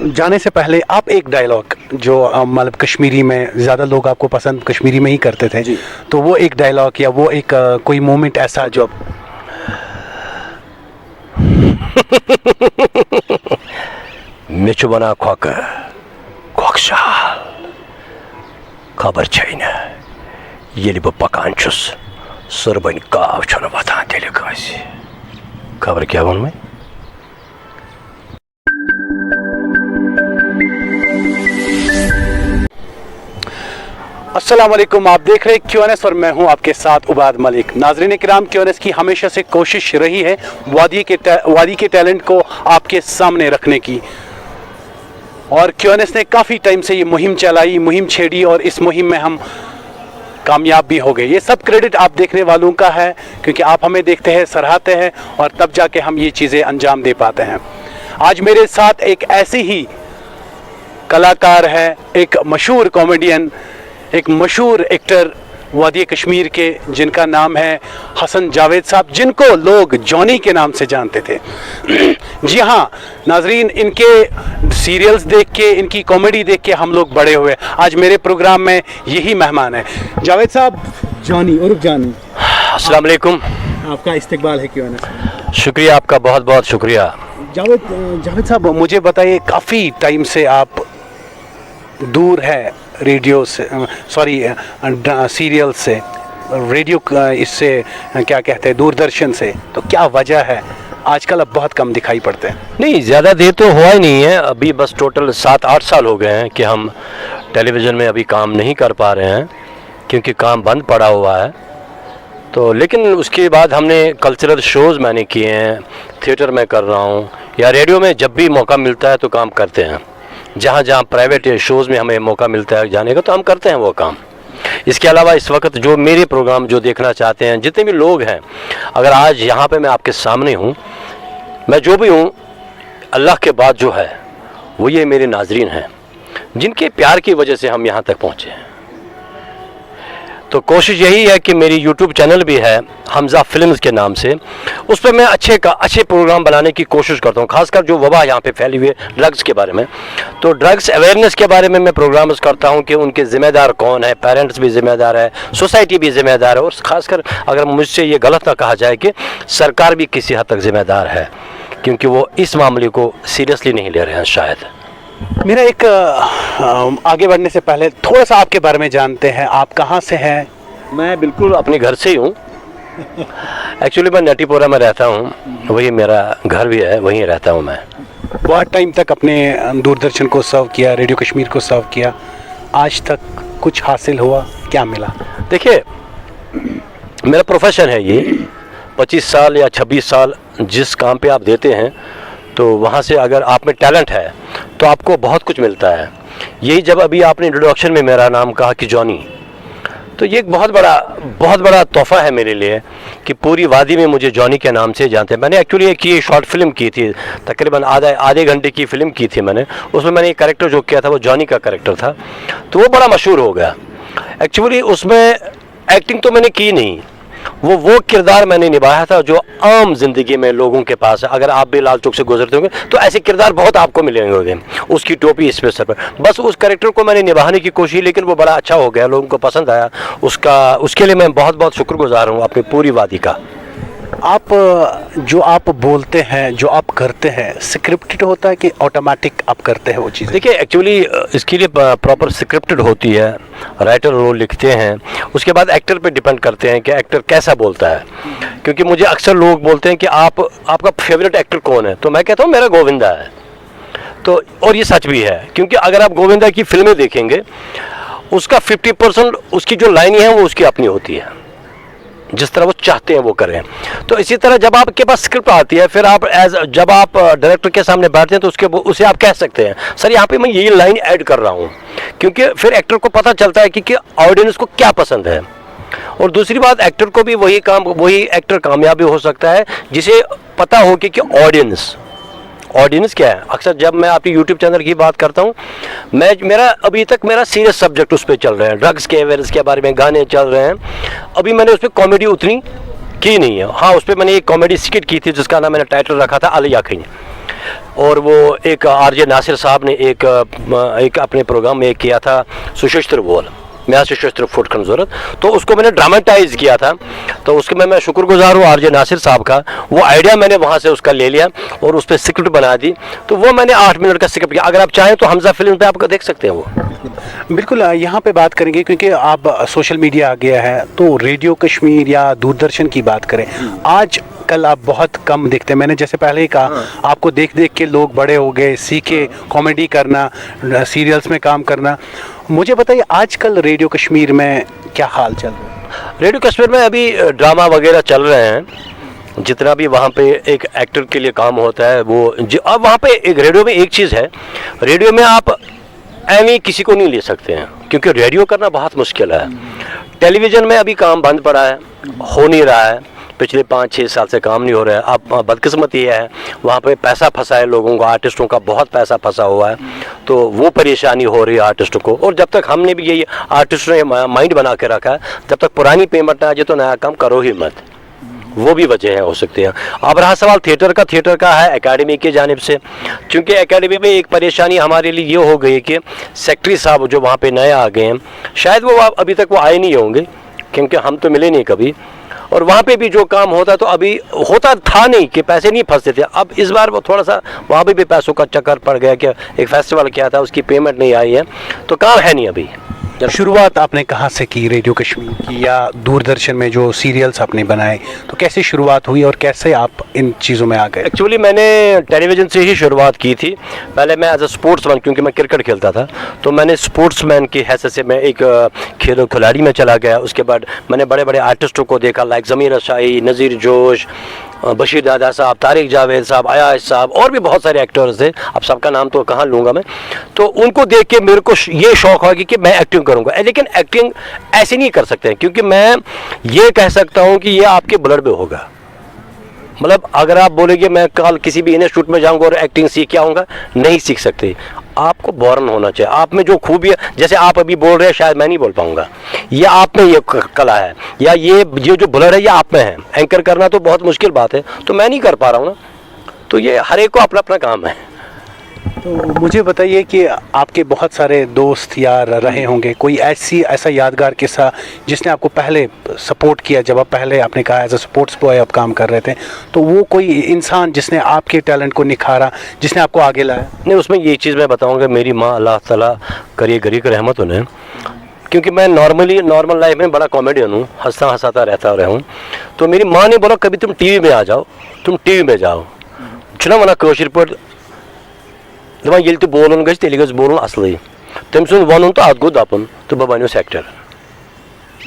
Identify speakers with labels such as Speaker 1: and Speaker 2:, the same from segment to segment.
Speaker 1: जाने से पहले आप एक डायलॉग जो मतलब कश्मीरी में ज़्यादा लोग आपको पसंद कश्मीरी में ही करते थे, तो वो एक डायलॉग या वो एक कोई मोमेंट ऐसा जो
Speaker 2: مےٚ چھُ وَنان کھۄکہٕ کھۄکہٕ خبر چھے نہٕ ییٚلہِ بہٕ پکان چھُس سٕربَنہِ کاو چھُنہٕ وۄتھان تیٚلہِ کٲنٛسہِ خبر کیٛاہ ووٚن مےٚ
Speaker 1: अस्सलाम वालेकुम, आप देख रहे हैं क्यूएनएस और मैं हूं आपके साथ उबाद मलिक। नाज़रीन किराम, क्यूएनएस की हमेशा से कोशिश रही है वादी के टैलेंट को आपके सामने रखने की, और क्यूएनएस ने काफ़ी टाइम से ये मुहिम चलाई, मुहिम छेड़ी, और इस मुहिम में हम कामयाब भी हो गए। ये सब क्रेडिट आप देखने वालों का है, क्योंकि आप हमें देखते हैं, सराहते हैं, और तब जाके हम ये चीज़ें अंजाम दे पाते हैं। आज मेरे साथ एक ऐसी ही कलाकार है, एक मशहूर कॉमेडियन, एक मशहूर एक्टर वादी कश्मीर के, जिनका नाम है हसन जावेद साहब, जिनको लोग जॉनी के नाम से जानते थे। जी हाँ नाजरीन, इनके सीरियल्स देख के, इनकी कॉमेडी देख के हम लोग बड़े हुए। आज मेरे प्रोग्राम में यही मेहमान है जावेद साहब, जॉनी उर्फ जॉनी।
Speaker 2: अस्सलाम वालेकुम,
Speaker 1: आपका इस्तकबाल है क्यों ना।
Speaker 2: शुक्रिया, आपका बहुत बहुत शुक्रिया।
Speaker 1: जावेद साहब, मुझे बताइए, काफ़ी टाइम से आप दूर है रेडियो से, सॉरी सीरियल से, रेडियो इससे क्या कहते हैं, दूरदर्शन से, तो क्या वजह है आजकल अब बहुत कम दिखाई पड़ते हैं?
Speaker 2: नहीं, ज़्यादा देर तो हुआ ही नहीं है, अभी बस टोटल 7-8 साल हो गए हैं कि हम टेलीविज़न में अभी काम नहीं कर पा रहे हैं, क्योंकि काम बंद पड़ा हुआ है। तो लेकिन उसके बाद हमने कल्चरल शोज़ मैंने किए हैं, थिएटर में कर रहा हूँ, या रेडियो में जब भी मौका मिलता है तो काम करते हैं। जहाँ जहाँ प्राइवेट शोज़ में हमें मौका मिलता है जाने का, तो हम करते हैं वो काम। इसके अलावा इस वक्त जो मेरे प्रोग्राम जो देखना चाहते हैं, जितने भी लोग हैं, अगर आज यहाँ पे मैं आपके सामने हूँ, मैं जो भी हूँ, अल्लाह के बाद जो है वो ये मेरे नाजरीन हैं, जिनके प्यार की वजह से हम यहाँ तक पहुँचे हैं। तो कोशिश यही है कि मेरी यूट्यूब चैनल भी है हमज़ा फिल्म्स के नाम से, उस पर मैं अच्छे प्रोग्राम बनाने की कोशिश करता हूँ, खासकर जो वबा यहाँ पे फैली हुई है ड्रग्स के बारे में। तो ड्रग्स अवेयरनेस के बारे में मैं प्रोग्राम्स करता हूँ कि उनके ज़िम्मेदार कौन है, पेरेंट्स भी ज़िम्मेदार है, सोसाइटी भी ज़िम्मेदार है, और खासकर अगर मुझसे ये गलत ना कहा जाए कि सरकार भी किसी हद तक ज़िम्मेदार है, क्योंकि वो इस मामले को सीरियसली नहीं ले रहे हैं शायद।
Speaker 1: मेरा एक आगे बढ़ने से पहले थोड़ा सा आपके बारे में जानते हैं, आप कहाँ से हैं?
Speaker 2: मैं बिल्कुल अपने घर से ही हूँ। एक्चुअली मैं नटीपोरा में रहता हूँ, वही मेरा घर भी है, वहीं रहता हूँ मैं।
Speaker 1: बहुत टाइम तक अपने दूरदर्शन को सर्व किया, रेडियो कश्मीर को सर्व किया, आज तक कुछ हासिल हुआ, क्या मिला?
Speaker 2: देखिए, मेरा प्रोफेशन है ये, 25 साल या 26 साल जिस काम पे आप देते हैं, तो वहाँ से अगर आप में टैलेंट है तो आपको बहुत कुछ मिलता है। यही जब अभी आपने इंट्रोडक्शन में मेरा नाम कहा कि जॉनी, तो ये एक बहुत बड़ा तोहफ़ा है मेरे लिए कि पूरी वादी में मुझे जॉनी के नाम से जानते हैं। मैंने एक्चुअली एक ये शॉर्ट फिल्म की थी, तकरीबन आधे घंटे की फ़िल्म की थी मैंने, उसमें मैंने एक कैरेक्टर जो किया था वो जॉनी का कैरेक्टर था, तो वो बड़ा मशहूर हो गया। एक्चुअली उसमें एक्टिंग तो मैंने की नहीं, वो किरदार मैंने निभाया था जो आम जिंदगी में लोगों के पास है। अगर आप भी लाल चौक से गुजरते होंगे तो ऐसे किरदार बहुत आपको मिलेंगे, उसकी टोपी इस पे सर पर, बस उस कैरेक्टर को मैंने निभाने की कोशिश, लेकिन वो बड़ा अच्छा हो गया, लोगों को पसंद आया उसके लिए मैं बहुत बहुत शुक्रगुजार हूँ अपनी पूरी वादी का।
Speaker 1: आप जो आप बोलते हैं, जो आप करते हैं, स्क्रिप्टेड होता है कि ऑटोमेटिक आप करते हैं वो चीज़?
Speaker 2: देखिए, एक्चुअली इसके लिए प्रॉपर स्क्रिप्टेड होती है, राइटर रोल लिखते हैं, उसके बाद एक्टर पे डिपेंड करते हैं कि एक्टर कैसा बोलता है। क्योंकि मुझे अक्सर लोग बोलते हैं कि आपका फेवरेट एक्टर कौन है, तो मैं कहता हूँ मेरा गोविंदा है। तो और ये सच भी है, क्योंकि अगर आप गोविंदा की फिल्में देखेंगे, उसका 50% उसकी जो लाइनें हैं वो उसकी अपनी होती है, जिस तरह वो चाहते हैं वो करें। तो इसी तरह जब आपके पास स्क्रिप्ट आती है, फिर आप जब आप डायरेक्टर के सामने बैठते हैं तो उसे आप कह सकते हैं सर यहाँ पे मैं ये लाइन ऐड कर रहा हूँ, क्योंकि फिर एक्टर को पता चलता है कि ऑडियंस को क्या पसंद है। और दूसरी बात, एक्टर को भी वही एक्टर कामयाबी हो सकता है जिसे पता हो कि ऑडियंस क्या है। अक्सर जब मैं आपकी यूट्यूब चैनल की बात करता हूँ, अभी तक मेरा सीरियस सब्जेक्ट उस पर चल रहे हैं, ड्रग्स के अवेयरनेस के बारे में गाने चल रहे हैं। अभी मैंने उस पर कॉमेडी उतनी की नहीं है। हाँ, उस पर मैंने एक कॉमेडी स्किट की थी जिसका नाम मैंने टाइटल रखा था अली आखिर। اور وہ ایک RJ नासिर साहब ने एक अपने प्रोग्राम में किया था सुशस्त्र बोल मैं सशस्त्र फुट ज़रूरत, तो उसको मैंने ड्रामेटाइज किया था। तो उसके मैं शुक्रगुजार हूँ RJ नासिर साहब का। वो आइडिया मैंने वहाँ से उसका ले लिया और उस पर स्क्रिप्ट बना दी, तो वो मैंने 8 मिनट का स्क्रिप्ट किया। अगर आप चाहें तो हमजा फिल्म पे आप देख सकते हैं वो।
Speaker 1: बिल्कुल यहाँ पे बात करेंगे, क्योंकि आप सोशल मीडिया आ गया है, तो रेडियो कश्मीर या दूरदर्शन की बात करें, आज कल आप बहुत कम दिखते हैं। मैंने जैसे पहले ही कहा, आपको देख देख के लोग बड़े हो गए, सीखे कॉमेडी करना, सीरियल्स में काम करना। मुझे बताइए आजकल रेडियो कश्मीर में क्या हाल चल रहा है?
Speaker 2: रेडियो कश्मीर में अभी ड्रामा वगैरह चल रहे हैं, जितना भी वहाँ पे एक एक्टर के लिए काम होता है वो अब वहाँ पे एक रेडियो में एक चीज़ है, रेडियो में आप एवं किसी को नहीं ले सकते हैं, क्योंकि रेडियो करना बहुत मुश्किल है। टेलीविज़न में अभी काम बंद पड़ा है, हो नहीं रहा है, पिछले 5-6 साल से काम नहीं हो रहा है। अब बदकिस्मती है वहाँ पे पैसा फंसा है लोगों का, आर्टिस्टों का बहुत पैसा फंसा हुआ है, तो वो परेशानी हो रही है आर्टिस्टों को। और जब तक हमने भी यही आर्टिस्टों ने माइंड बना के रखा है, जब तक पुरानी पेमेंट ना आ जाए तो नया काम करो ही मत, वो भी वजह है हो सकती है। अब रहा सवाल थिएटर का है एकेडमी की जानिब से, क्योंकि एकेडमी में एक परेशानी हमारे लिए ये हो गई कि सेक्रेटरी साहब जो वहाँ पे नए आ गए हैं, शायद वो अभी तक वो आए नहीं होंगे, क्योंकि हम तो मिले नहीं कभी। और वहाँ पे भी जो काम होता तो अभी होता था नहीं कि पैसे नहीं फंसते थे। अब इस बार वो थोड़ा सा वहाँ पे भी पैसों का चक्कर पड़ गया कि एक फेस्टिवल किया था, उसकी पेमेंट नहीं आई है, तो काम है नहीं अभी।
Speaker 1: शुरुआत आपने कहाँ से की रेडियो कश्मीर की, या दूरदर्शन में जो सीरियल्स आपने बनाए, तो कैसे शुरुआत हुई और कैसे आप इन चीज़ों में आ गए?
Speaker 2: एक्चुअली मैंने टेलीविज़न से ही शुरुआत की थी। पहले मैं एज अ स्पोर्ट्समैन, क्योंकि मैं क्रिकेट खेलता था, तो मैंने स्पोर्ट्समैन की हैसियत से मैं एक खिलाड़ी में चला गया। उसके बाद मैंने बड़े बड़े आर्टिस्टों को देखा, लाइक ज़मीर शाही, नज़ीर जोश, बशीर दादा साहब, तारिक जावेद साहब, आयाश साहब, और भी बहुत सारे एक्टर्स थे, अब सबका नाम तो कहाँ लूँगा मैं। तो उनको देख के मेरे को ये शौक़ हो गया कि मैं एक्टिंग करूँगा, लेकिन एक्टिंग ऐसे नहीं कर सकते हैं, क्योंकि मैं ये कह सकता हूँ कि ये आपके ब्लड में होगा। मतलब अगर आप बोलेंगे मैं कल किसी भी इंस्टीट्यूट में जाऊँगा और एक्टिंग सीख के आऊँगा, नहीं सीख सकते। आपको बॉर्न होना चाहिए, आप में जो खूबी है, जैसे आप अभी बोल रहे हैं शायद मैं नहीं बोल पाऊँगा, ये आप में ये कला है, या ये जो ब्लड है ये आप में है। एंकर करना तो बहुत मुश्किल बात है, तो मैं नहीं कर पा रहा हूँ ना, तो ये हर एक को अपना अपना काम है।
Speaker 1: तो मुझे बताइए कि आपके बहुत सारे दोस्त यार रहे होंगे, कोई ऐसा यादगार किस्सा जिसने आपको पहले सपोर्ट किया, जब आप पहले आपने कहा एज अ स्पोर्ट्स बॉय आप काम कर रहे थे, तो वो कोई इंसान जिसने आपके टैलेंट को निखारा, जिसने आपको आगे लाया?
Speaker 2: नहीं, उसमें ये चीज़ मैं बताऊँगा, मेरी माँ अल्लाह ताला करिए गरीब रहमत उन्हें, क्योंकि मैं नॉर्मल लाइफ में बड़ा कॉमेडियन हूँ, हंसाता रहता रहा हूँ। तो मेरी माँ ने बोला कभी तुम टीवी में आ जाओ, तुम टीवी में जाओ, चुना मना कौशिर पर दपान ये बोलन गज तेल गज बोलन असली, तम सुन वन तो अत गो दपन तो बह बनो एक्टर।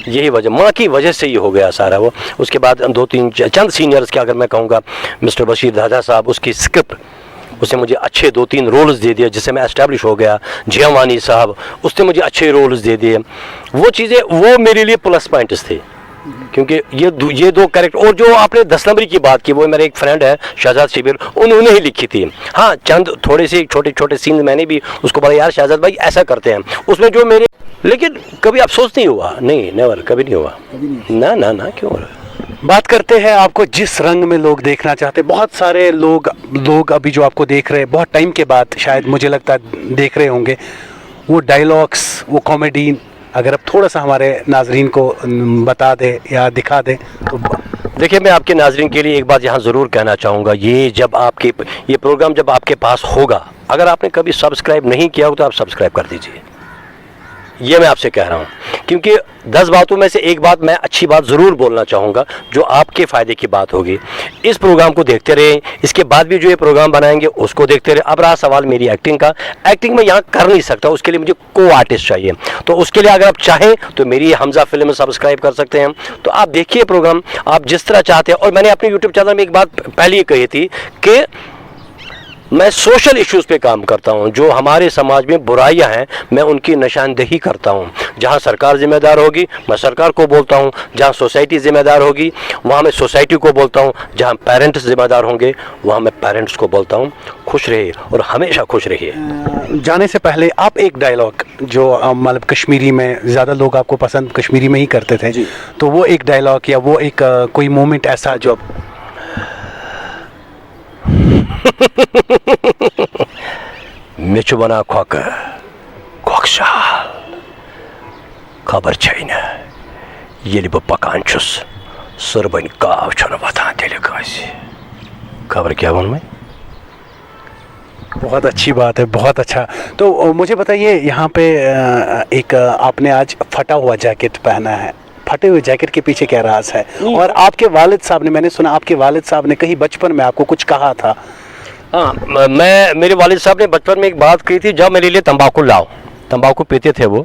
Speaker 2: यही वजह, माँ की वजह से ही हो गया सारा वो। उसके बाद 2-3 चंद सीनियर्स के अगर मैं कहूँगा, मिस्टर बशीर दादा साहब, उसकी स्क्रिप्ट उसने मुझे अच्छे 2-3 रोल्स दे दिए, जिससे मैं एस्टैब्लिश हो गया। जियावानी साहब, उसने मुझे अच्छे रोल्स दे दिए। वो चीज़ें वो मेरे लिए प्लस पॉइंट्स थे, क्योंकि ये 2 कैरेक्टर। और जो आपने 10 नंबरी की बात की, वो मेरे एक फ्रेंड है शहजाद शिबिर, उन्होंने ही लिखी थी। हाँ, चंद थोड़े से छोटे सीन मैंने भी उसको बोला यार शहजाद भाई ऐसा करते हैं उसमें जो मेरे, लेकिन कभी अफसोस नहीं हुआ, नहीं, नेवर, कभी नहीं हुआ, ना क्यों।
Speaker 1: बात करते हैं आपको जिस रंग में लोग देखना चाहते हैं। बहुत सारे लोग अभी जो आपको देख रहे हैं, बहुत टाइम के बाद शायद मुझे लगता है देख रहे होंगे, वो डायलॉग्स, वो कॉमेडी, अगर आप थोड़ा सा हमारे नाजरीन को बता दे या दिखा दे तो।
Speaker 2: देखिए, मैं आपके नाजरीन के लिए एक बात यहाँ ज़रूर कहना चाहूँगा, ये प्रोग्राम जब आपके पास होगा, अगर आपने कभी सब्सक्राइब नहीं किया हो तो आप सब्सक्राइब कर दीजिए, ये मैं आपसे कह रहा हूँ। क्योंकि 10 बातों में से एक बात मैं अच्छी बात ज़रूर बोलना चाहूँगा, जो आपके फ़ायदे की बात होगी। इस प्रोग्राम को देखते रहें, इसके बाद भी जो ये प्रोग्राम बनाएंगे उसको देखते रहें। अब रहा सवाल मेरी एक्टिंग का, एक्टिंग में यहाँ कर नहीं सकता, उसके लिए मुझे को आर्टिस्ट चाहिए। तो उसके लिए अगर आप चाहें तो मेरी हमजा फिल्म सब्सक्राइब कर सकते हैं, तो आप देखिए प्रोग्राम आप जिस तरह चाहते हैं। और मैंने अपने यूट्यूब चैनल में एक बात पहले ही कही थी कि मैं सोशल इश्यूज़ पे काम करता हूँ, जो हमारे समाज में बुराइयाँ हैं मैं उनकी निशानदेही करता हूँ। जहाँ सरकार जिम्मेदार होगी मैं सरकार को बोलता हूँ, जहाँ सोसाइटी जिम्मेदार होगी वहाँ मैं सोसाइटी को बोलता हूँ, जहाँ पेरेंट्स जिम्मेदार होंगे वहाँ मैं पेरेंट्स को बोलता हूँ। खुश रहिए और हमेशा खुश रहिए।
Speaker 1: जाने से पहले आप एक डायलॉग जो मतलब कश्मीरी में ज़्यादा लोग आपको पसंद कश्मीरी में ही करते थे, तो वो एक डायलॉग या वो एक कोई मोमेंट ऐसा जो
Speaker 2: मे छु वना खोक खोकशाल खबर छैन येलि बह पकान छुस सरबन काव छन वथान तेले कासी खबर क्या वन में।
Speaker 1: बहुत अच्छी बात है, बहुत अच्छा। तो मुझे बताइए यहाँ पे एक आपने आज फटा हुआ जैकेट पहना है, फटे हुए जैकेट के पीछे क्या राज है? और आपके वालिद साहब ने, मैंने सुना आपके वालिद साहब ने कहीं बचपन में आपको कुछ कहा था।
Speaker 2: हाँ, मेरे वालिद साहब ने बचपन में एक बात कही थी, जब मेरे लिए तंबाकू लाओ, तंबाकू पीते थे वो।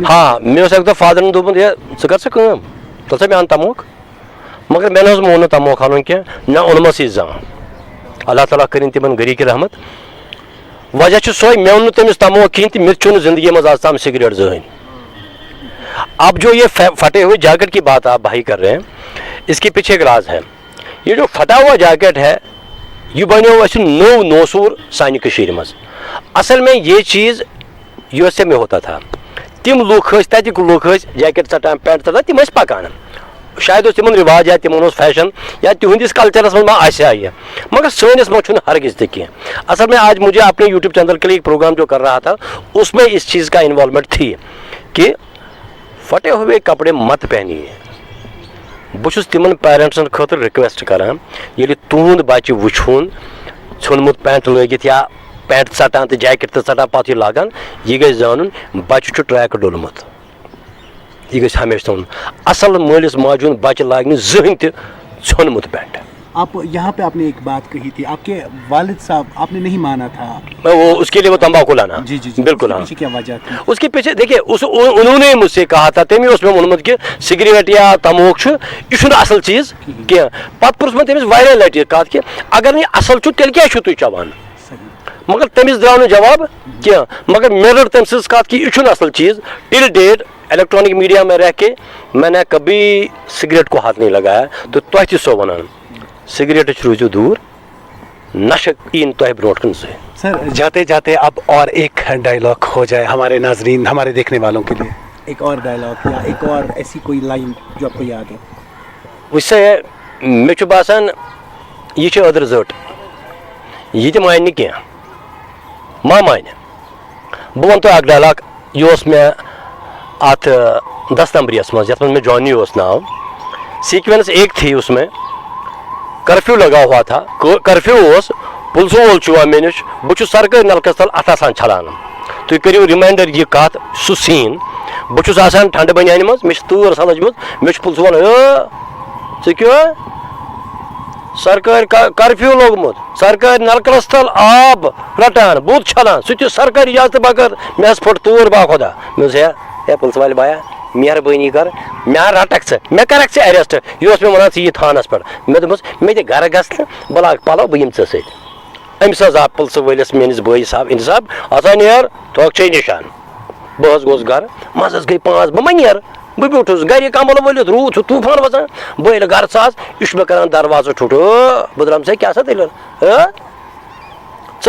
Speaker 2: हाँ, मेरे से फादर ने दोपन ज कर कम तल मे अन तमोक, मगर मे मोन तमोक अन क्या ना ओनमस जान। अल्लाह ताला करें तिमन गरी की रहमत। वजह सोई मे ओन तमिस तमोक कहें तो मे चुन जिंदगी में आज तम सिगरेट जहन। अब जो ये फटे हुए जैकेट की बात आप भाई कर रहे हैं, इसके पीछे एक राज है। ये जो फटा हुआ जैकेट है ये बनो नो नौसूर सानि कशीर मज। असल में ये चीज़ यूएसए में होता था। तिम लूख तक लूख जैकेट चटान पैंट चटान तिम पकान, शायद तिमन रिवाज या तिमन फैशन या तिहंदिस कल्चरस में आया ये, मगर सनिस में हरगिज तक। असल में आज मुझे अपने यूट्यूब चैनल के लिए एक प्रोग्राम जो कर रहा था उसमें इस चीज़ का इन्वॉल्वमेंट थी कि फटे हुए कपड़े मत पहनिए। बहुत तिमन पेरेंट्सन खतर रिक्वेस्ट करान ये तुंद बच्चे वुन ोनमुत पैंट लगित या पैंट चटान तो जैकेट तो चटान पे लागान, यह गई जान बच्चे ट्रैक डोलमुत, यह गई हमेशा थोन। असल मालिस माजुन बच्चे लाग जहन तोनमुत पैंट।
Speaker 1: आप यहाँ पे आपने एक बात कही थी, आपके वालिद साहब आपने नहीं माना था
Speaker 2: वो उसके लिए वो तंबाकू लाना।
Speaker 1: जी जी जी,
Speaker 2: बिल्कुल। हाँ,
Speaker 1: क्या वजह थी
Speaker 2: उसके पीछे? देखिए उन्होंने मुझसे कहा था तमी उसमें वोनमुत कि सिगरेट या तमोक यह असल चीज़ कह। पत पुरुष मे तमिस वारिया लटि कत कि अगर नहीं असल तेल क्या तुम चवान, मगर तमिस द्राव जवाब क्या। मगर मे रट तम सज कत कि यह असल चीज़। टिल डेट इलेक्ट्रॉनिक मीडिया में रह के मैंने कभी सिगरेट को हाथ नहीं लगाया। तो तुह सो वन सिगरेट रूजो दूर, नशे इन तुह ब्रोटन से।
Speaker 1: सर जाते जाते अब और एक डायलॉग हो जाए हमारे नाजरीन, हमारे देखने वालों के लिए, एक और डायलॉग या एक और ऐसी कोई लाइन जो आपको याद हो।
Speaker 2: उससे मे बासान यह अदर जट यह मान क्या मा मान। बह वन तो डायलॉग यह मे अत 10 नंबरियस मज ये मे जॉनी नाव। सीक्वेंस एक थी, उसमें कर्फ्यू लगा हुआ था। कर्फ्यू पुलिसो वोल चुआ मे नश बहुत सरकारी नलकस तल अत छलान। तुम करो रिमाइंडर यह कत सह सीन बहुत ठंड बनियान मज मे तूर सा लजम मे पुलिस वन क्यों सरकारी कर्फ्यू लोगमुत सरकारी नलकस तल आब रटान बुत छलान सह सरकारी इजाजत बगैर मे फुट तूर बा खुदा मे है पुलिस वाले बाया मेहरबानी कर मे रटक मे करक अरेस्ट। यह मे वन यह थानस पे मे दोस मे गर गस बह लाग पलो बह यम अमिस आ पुलिस वलिस मेस बई साहब इन साहब असा नेर थोक चे निशान। बह गोस गर मज गई 5 बह नेर बह ब्यूठस गर कमल वलित रूद तूफान वसान बह ये गर सास यह मे कर दरवाजा ठुट बह दम से क्या तेल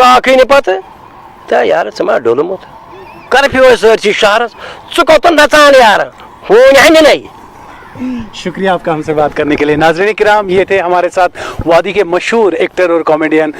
Speaker 2: ाक पे यार मा डोलमुत कर्फ्यू सरसी शहरस कोतन नचान यार हो नहीं।
Speaker 1: शुक्रिया आपका हमसे बात करने के लिए। नाज़रीन किराम, ये थे हमारे साथ वादी के मशहूर एक्टर और कॉमेडियन।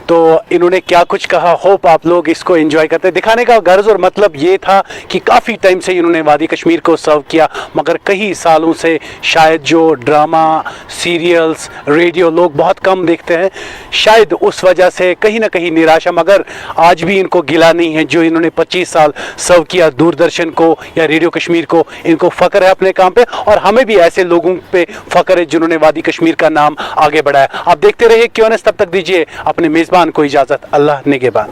Speaker 1: तो इन्होंने क्या कुछ कहा, होप आप लोग इसको एंजॉय करते। दिखाने का गर्ज और मतलब ये था कि काफ़ी टाइम से इन्होंने वादी कश्मीर को सर्व किया, मगर कई सालों से शायद जो ड्रामा, सीरियल्स, रेडियो लोग बहुत कम देखते हैं, शायद उस वजह से कहीं ना कहीं निराशा। मगर आज भी इनको गिला नहीं है जो इन्होंने 25 साल सर्व किया दूरदर्शन को या रेडियो कश्मीर को। इनको फ़ख्र है अपने काम पे, और हमें भी ऐसे लोगों पे फ़ख्र है जिन्होंने वादी कश्मीर का नाम आगे बढ़ाया। आप देखते रहिए क्यों न, तब तक दीजिए अपने मेज़बान को इजाज़त। अल्लाह निगहबान।